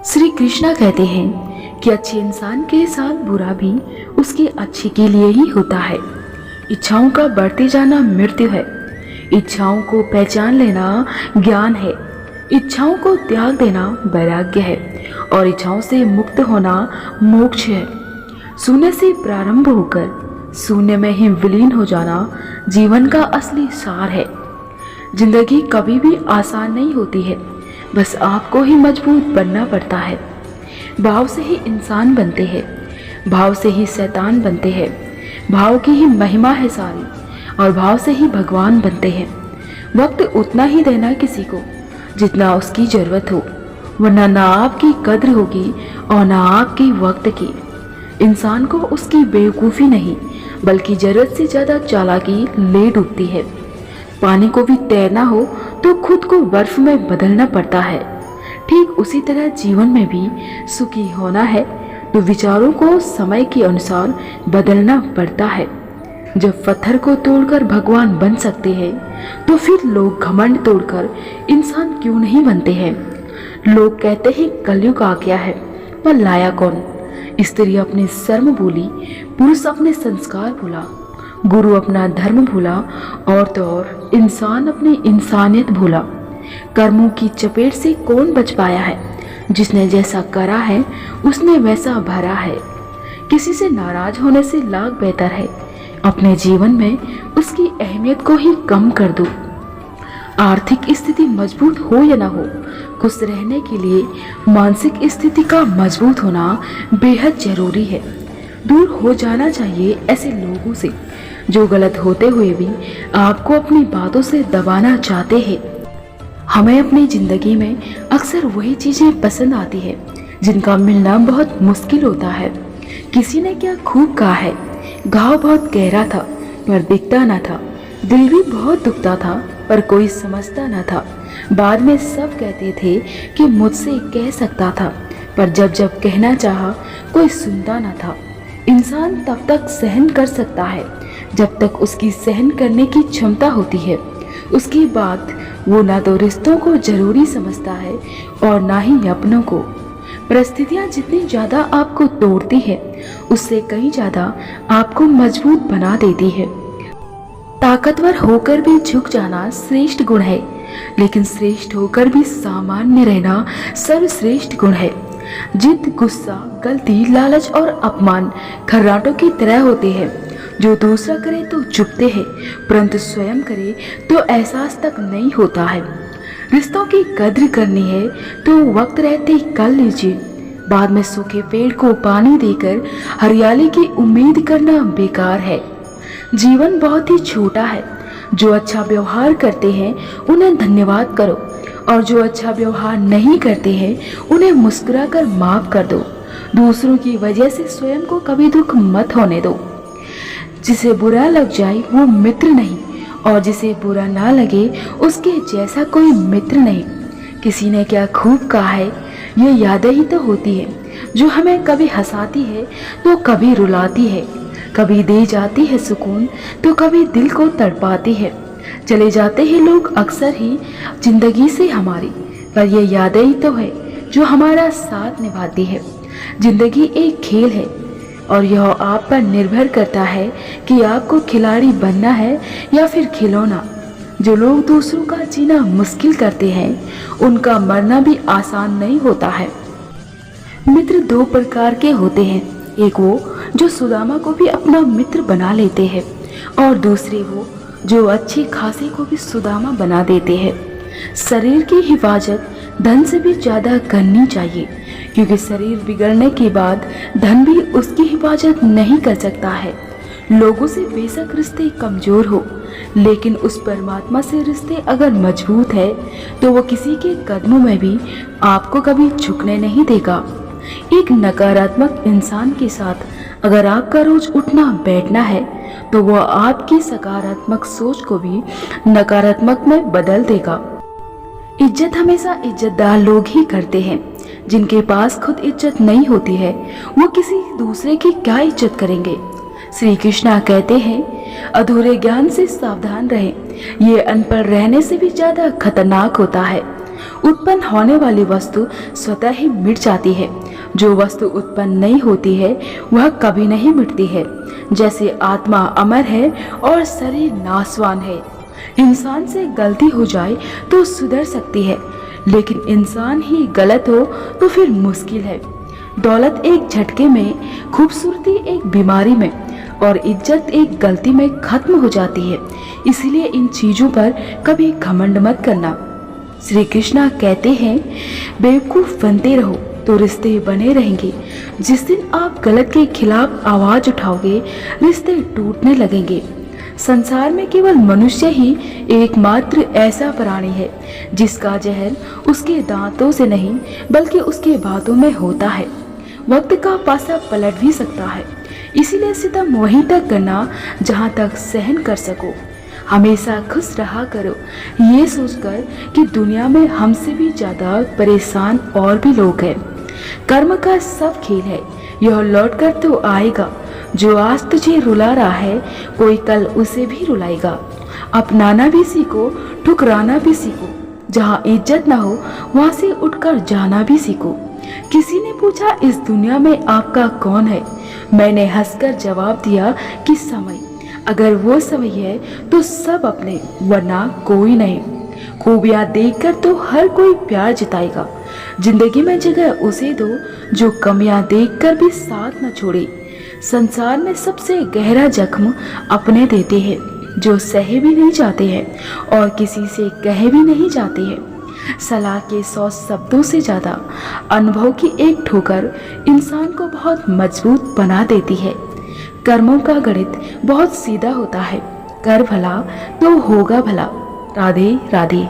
श्री कृष्णा कहते हैं कि अच्छे इंसान के साथ बुरा भी उसके अच्छे के लिए ही होता है। इच्छाओं का बढ़ते जाना मृत्यु है। इच्छाओं को पहचान लेना ज्ञान है। इच्छाओं को त्याग देना वैराग्य है और इच्छाओं से मुक्त होना मोक्ष है। शून्य से प्रारंभ होकर शून्य में ही विलीन हो जाना जीवन का असली सार है। जिंदगी कभी भी आसान नहीं होती है, बस आपको ही मजबूत बनना पड़ता है। भाव से ही इंसान बनते हैं, भाव से ही शैतान बनते हैं। भाव की ही महिमा है सारी और भाव से ही भगवान बनते हैं। वक्त उतना ही देना किसी को जितना उसकी जरूरत हो, वरना ना आपकी कद्र होगी और ना आपकी वक्त की। इंसान को उसकी बेवकूफ़ी नहीं बल्कि जरूरत से ज़्यादा चालाकी ले डूबती है। पानी को भी तैरना हो तो खुद को बर्फ में बदलना पड़ता है। ठीक उसी तरह जीवन में भी सुखी होना है तो विचारों को समय के अनुसार बदलना पड़ता है। जब पत्थर को तोड़कर भगवान बन सकते हैं तो फिर लोग घमंड तोड़कर इंसान क्यों नहीं बनते हैं। लोग कहते हैं कलयुग आ गया है, पर लाया कौन। स्त्री अपने शर्म भूली, पुरुष अपने संस्कार भूला, गुरु अपना धर्म भूला और तो और इंसान अपनी इंसानियत भूला। कर्मों की चपेट से कौन बच पाया है। जिसने जैसा करा है उसने वैसा भरा है। किसी से नाराज होने से लाख बेहतर है अपने जीवन में उसकी अहमियत को ही कम कर दो। आर्थिक स्थिति मजबूत हो या ना हो, खुश रहने के लिए मानसिक स्थिति का मजबूत होना बेहद जरूरी है। दूर हो जाना चाहिए ऐसे लोगों से जो गलत होते हुए भी आपको अपनी बातों से दबाना चाहते हैं। हमें अपनी जिंदगी में अक्सर वही चीजें पसंद आती है जिनका मिलना बहुत मुश्किल होता है। किसी ने क्या खूब कहा है, घाव बहुत गहरा था पर दिखता न था, दिल भी बहुत दुखता था पर कोई समझता न था। बाद में सब कहते थे कि मुझसे कह सकता था, पर जब जब कहना चाहा कोई सुनता न था। इंसान तब तक सहन कर सकता है जब तक उसकी सहन करने की क्षमता होती है। उसके बाद वो ना तो रिश्तों को जरूरी समझता है और ना ही अपनों को। परिस्थितियाँ जितनी ज़्यादा आपको तोड़ती है उससे कहीं ज़्यादा आपको मजबूत बना देती है। ताकतवर होकर भी झुक जाना श्रेष्ठ गुण है, लेकिन श्रेष्ठ होकर भी सामान्य रहना सर्वश्रेष्ठ गुण है। जिद, गुस्सा, गलती, लालच और अपमान खर्राटों की तरह होते हैं जो दूसरा करे तो चुपते हैं, परंतु स्वयं करे तो एहसास तक नहीं होता है। रिश्तों की कद्र करनी है तो वक्त रहते कर लीजिए। बाद में सूखे पेड़ को पानी देकर हरियाली की उम्मीद करना बेकार है। जीवन बहुत ही छोटा है। जो अच्छा व्यवहार करते हैं उन्हें धन्यवाद करो और जो अच्छा व्यवहार नहीं करते हैं उन्हें मुस्कुराकर माफ कर दो। दूसरों की वजह से स्वयं को कभी दुख मत होने दो। जिसे बुरा लग जाए वो मित्र नहीं और जिसे बुरा ना लगे उसके जैसा कोई मित्र नहीं। किसी ने क्या खूब कहा है, ये यादें ही तो होती है जो हमें कभी हंसाती है तो कभी रुलाती है, कभी दे जाती है सुकून तो कभी दिल को तड़पाती है। चले जाते हैं लोग अक्सर ही जिंदगी से हमारी, पर ये यादें ही तो है जो हमारा साथ निभाती है। जिंदगी एक खेल है और यह आप पर निर्भर करता है कि आपको खिलाड़ी बनना है या फिर खिलौना। जो लोग दूसरों का जीना मुश्किल करते हैं उनका मरना भी आसान नहीं होता है। मित्र दो प्रकार के होते हैं, एक वो जो सुदामा को भी अपना मित्र बना लेते हैं और दूसरे वो जो अच्छे खासे को भी सुदामा बना देते हैं। शरीर की हिफाजत धन से भी ज़्यादा करनी चाहिए, क्योंकि शरीर बिगड़ने के बाद धन भी उसकी हिफाजत नहीं कर सकता है। लोगों से बेशक रिश्ते कमज़ोर हो, लेकिन उस परमात्मा से रिश्ते अगर मजबूत है तो वो किसी के कदमों में भी आपको कभी झुकने नहीं देगा। एक नकारात्मक इंसान के साथ अगर आपका रोज उठना बैठना है तो वह आपकी सकारात्मक सोच को भी नकारात्मक में बदल देगा। इज्जत हमेशा इज्जतदार लोग ही करते हैं। जिनके पास खुद इज्जत नहीं होती है वो किसी दूसरे की क्या इज्जत करेंगे। श्री कृष्णा कहते हैं अधूरे ज्ञान से सावधान रहें, ये अनपढ़ रहने से भी ज्यादा खतरनाक होता है। उत्पन्न होने वाली वस्तु स्वतः ही मिट जाती है। जो वस्तु उत्पन्न नहीं होती है वह कभी नहीं मिटती है। जैसे आत्मा अमर है और शरीर नाशवान है। इंसान से गलती हो जाए तो सुधर सकती है, लेकिन इंसान ही गलत हो तो फिर मुश्किल है। दौलत एक झटके में, खूबसूरती एक बीमारी में और इज्जत एक गलती में खत्म हो जाती है। इसलिए इन चीजों पर कभी घमंड मत करना। श्री कृष्णा कहते हैं, बेवकूफ बनते रहो तो रिश्ते बने रहेंगे। जिस दिन आप गलत के खिलाफ आवाज उठाओगे, रिश्ते टूटने लगेंगे। संसार में केवल मनुष्य ही एकमात्र ऐसा प्राणी है जिसका जहर उसके दांतों से नहीं बल्कि उसके बातों में होता है। वक्त का पासा पलट भी सकता है, इसीलिए सितम वहीं तक करना जहां तक सहन कर सको। हमेशा खुश रहा करो, ये सोचकर कि दुनिया में हमसे भी ज्यादा परेशान और भी लोग हैं। कर्म का सब खेल है, यह लौट कर तो आएगा। जो आज तुझे रुला रहा है, कोई कल उसे भी रुलाएगा। अपनाना भी सीखो, ठुकराना भी सीखो। जहाँ इज्जत ना हो वहाँ से उठकर जाना भी सीखो। किसी ने पूछा, इस दुनिया में आपका कौन है? मैंने हंसकर जवाब दिया कि समय। अगर वो समय है तो सब अपने, वरना कोई नहीं। खूबियां देखकर तो हर कोई प्यार जताएगा। जिंदगी में जगह उसे दो जो कमियां देखकर भी साथ न छोड़े। संसार में सबसे गहरा जख्म अपने देते हैं, जो सहे भी नहीं जाते हैं और किसी से कहे भी नहीं जाते हैं। सलाह के 100 शब्दों से ज्यादा अनुभव की एक ठोकर इंसान को बहुत मजबूत बना देती है। कर्मों का गणित बहुत सीधा होता है, कर भला तो होगा भला। राधे राधे।